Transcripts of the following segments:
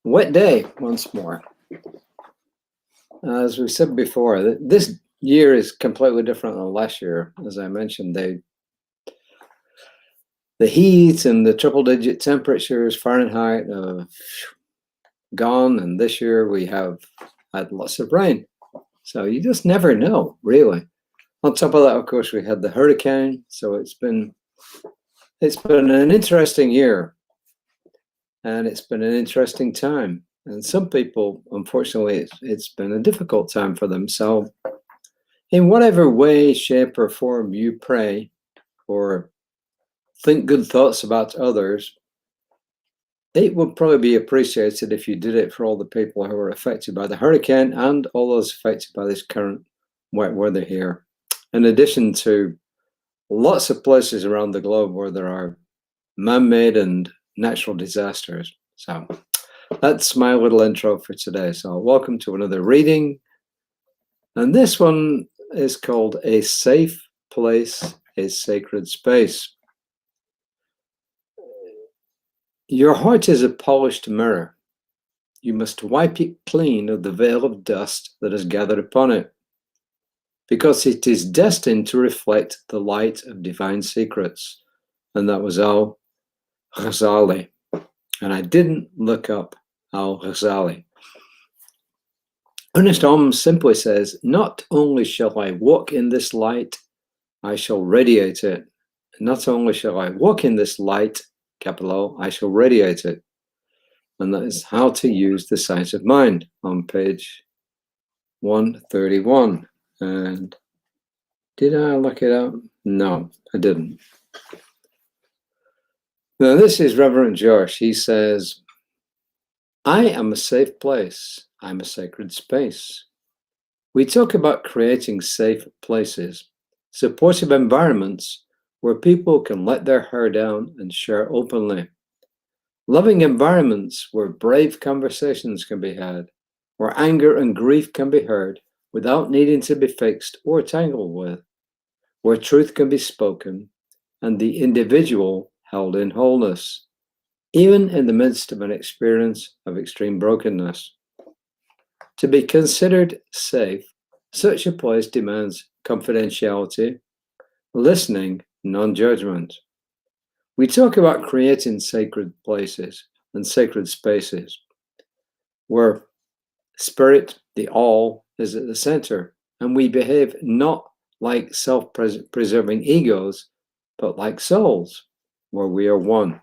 Wet day once more. As we said before, this year is completely different than last year. As I mentioned, the heat and the triple-digit temperatures Fahrenheit have gone, and this year we have had lots of rain. So you just never know, really. On top of that, of course, we had the hurricane. So it's been an interesting year, and it's been an interesting time. And some people, unfortunately, it's been a difficult time for them. So in whatever way, shape, or form you pray or think good thoughts about others, it would probably be appreciated if you did it for all the people who are affected by the hurricane and all those affected by this current wet weather here. In addition to lots of places around the globe where there are man-made and natural disasters. So that's my little intro for today. So welcome to another reading. And this one is called A Safe Place, a Sacred Space. Your heart is a polished mirror. You must wipe it clean of the veil of dust that has gathered upon it, because it is destined to reflect the light of divine secrets. And that was Al-Ghazali. And I didn't look up Al-Ghazali. Ernest Holmes simply says, not only shall I walk in this light, I shall radiate it. Not only shall I walk in this light, capital O, I shall radiate it. And that is how to use the sight of mind on page 131. And did I look it up? No, I didn't. Now this is Reverend Josh. He says, I am a safe place. I'm a sacred space. We talk about creating safe places, supportive environments where people can let their hair down and share openly. Loving environments where brave conversations can be had, where anger and grief can be heard without needing to be fixed or tangled with, where truth can be spoken and the individual held in wholeness, even in the midst of an experience of extreme brokenness. To be considered safe, such a place demands confidentiality, listening, non-judgment. We talk about creating sacred places and sacred spaces where spirit, the all, is at the center, and we behave not like self-preserving egos, but like souls, where we are one.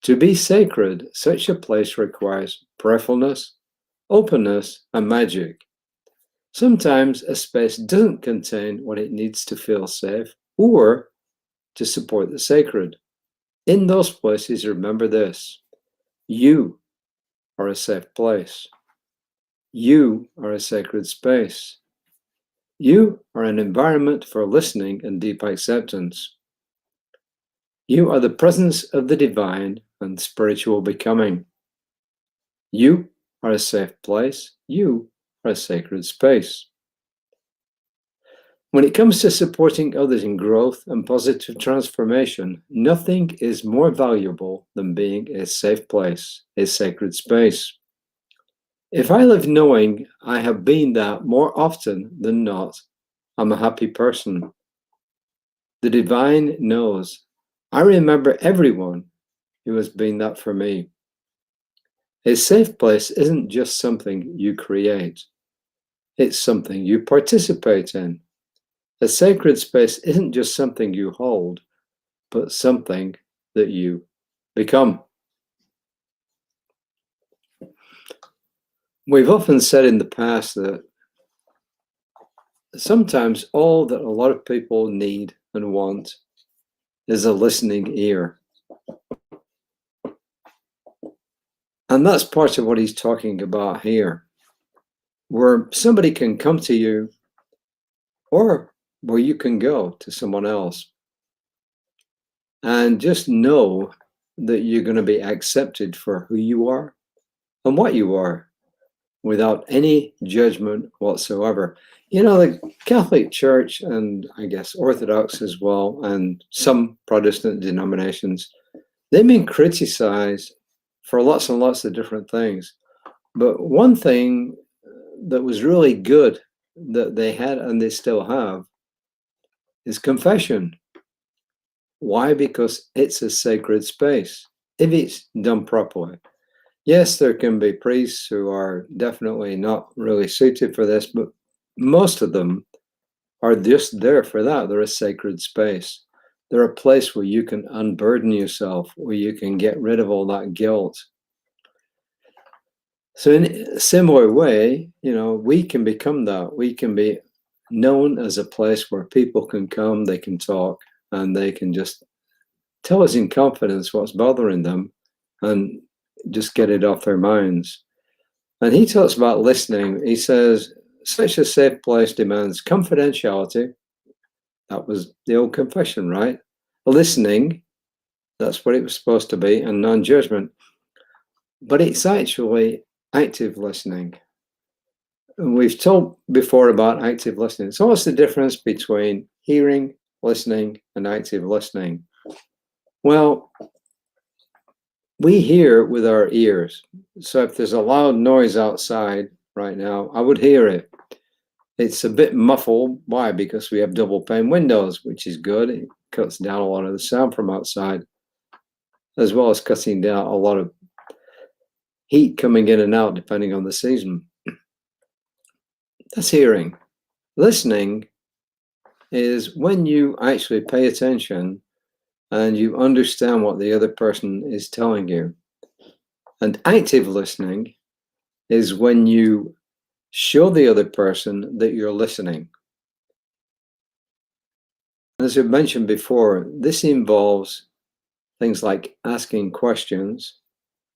To be sacred, such a place requires prayerfulness, openness, and magic. Sometimes a space doesn't contain what it needs to feel safe or to support the sacred. In those places, remember this: you are a safe place. You are a sacred space. You are an environment for listening and deep acceptance. You are the presence of the divine and spiritual becoming. You are a safe place. You are a sacred space. When it comes to supporting others in growth and positive transformation, nothing is more valuable than being a safe place, a sacred space. If I live knowing I have been that more often than not, I'm a happy person. The divine knows. I remember everyone who has been that for me. A safe place isn't just something you create. It's something you participate in. A sacred space isn't just something you hold, but something that you become. We've often said in the past that sometimes all that a lot of people need and want is a listening ear. And that's part of what he's talking about here, where somebody can come to you or where you can go to someone else and just know that you're going to be accepted for who you are and what you are without any judgment whatsoever. You know, the Catholic Church, and I guess Orthodox as well, and some Protestant denominations, they've been criticized for lots and lots of different things. But one thing that was really good that they had and they still have is confession. Why? Because it's a sacred space if it's done properly. Yes, there can be priests who are definitely not really suited for this, but most of them are just there for that. They're a sacred space. They're a place where you can unburden yourself, where you can get rid of all that guilt. So in a similar way, we can become that. We can be known as a place where people can come, they can talk, and they can just tell us in confidence what's bothering them and just get it off their minds. And he talks about listening. He says, such a safe place demands confidentiality. That was the old confession, right? Listening, that's what it was supposed to be, and non-judgment. But it's actually active listening. And we've talked before about active listening. So what's the difference between hearing, listening, and active listening? Well, we hear with our ears. So if there's a loud noise outside right now, I would hear it. It's a bit muffled. Why? Because we have double pane windows, which is good. It cuts down a lot of the sound from outside, as well as cutting down a lot of heat coming in and out, depending on the season. That's hearing. Listening is when you actually pay attention and you understand what the other person is telling you. And active listening is when you show the other person that you're listening. As I mentioned before, this involves things like asking questions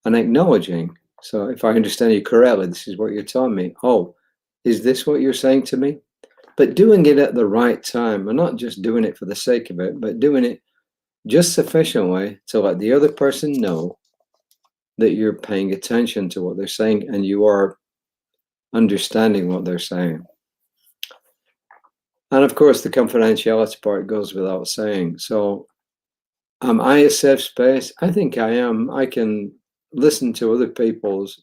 and acknowledging. So if I understand you correctly, this is what you're telling me. Oh, is this what you're saying to me? But doing it at the right time, and not just doing it for the sake of it, but doing it just sufficiently to let the other person know that you're paying attention to what they're saying and you are understanding what they're saying. And of course, the confidentiality part goes without saying. So am I a safe space? I think I am. I can listen to other people's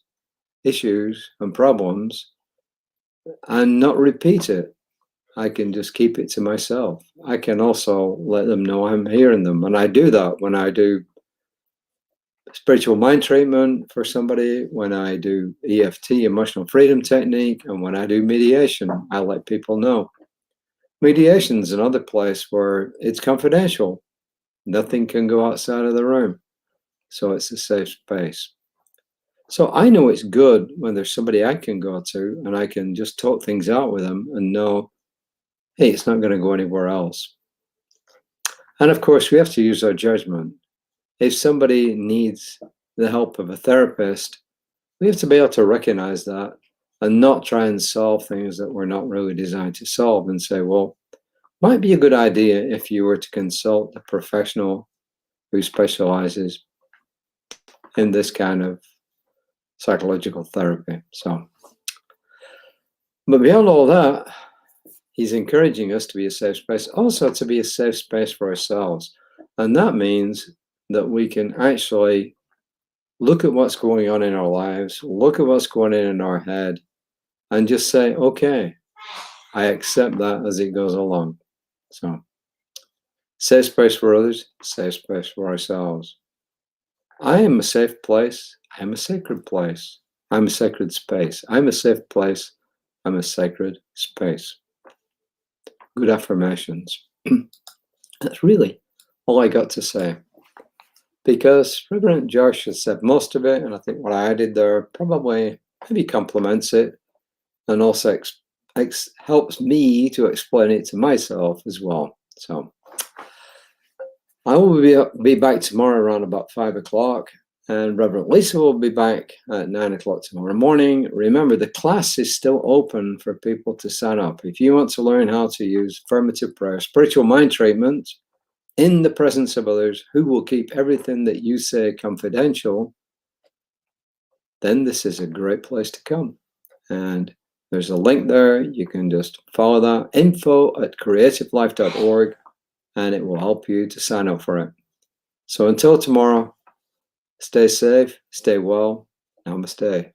issues and problems and not repeat it. I can just keep it to myself. I can also let them know I'm hearing them. And I do that when I do spiritual mind treatment for somebody, when I do EFT, emotional freedom technique, and when I do mediation, I let people know. Mediation is another place where it's confidential. Nothing can go outside of the room. So it's a safe space. So I know it's good when there's somebody I can go to and I can just talk things out with them and know, hey, it's not going to go anywhere else. And of course, we have to use our judgment. If somebody needs the help of a therapist, we have to be able to recognize that and not try and solve things that we're not really designed to solve and say, well, might be a good idea if you were to consult a professional who specializes in this kind of psychological therapy. So, but beyond all that, he's encouraging us to be a safe space, also to be a safe space for ourselves. And that means that we can actually look at what's going on in our lives, look at what's going on in our head, and just say, okay, I accept that as it goes along. So, safe space for others, safe space for ourselves. I am a safe place. I am a sacred place. I'm a sacred space. I'm a safe place. I'm a sacred space. Good affirmations. That's really all I got to say. Because Reverend Josh has said most of it, and I think what I added there probably maybe complements it and also helps me to explain it to myself as well. So I will be back tomorrow around about 5 o'clock, and Reverend Lisa will be back at 9 o'clock tomorrow morning. Remember, the class is still open for people to sign up. If you want to learn how to use affirmative prayer, spiritual mind treatment in the presence of others who will keep everything that you say confidential, then this is a great place to come. And there's a link there. You can just follow that, info@creativelife.org, and it will help you to sign up for it. So until tomorrow, Stay safe, stay well. Namaste.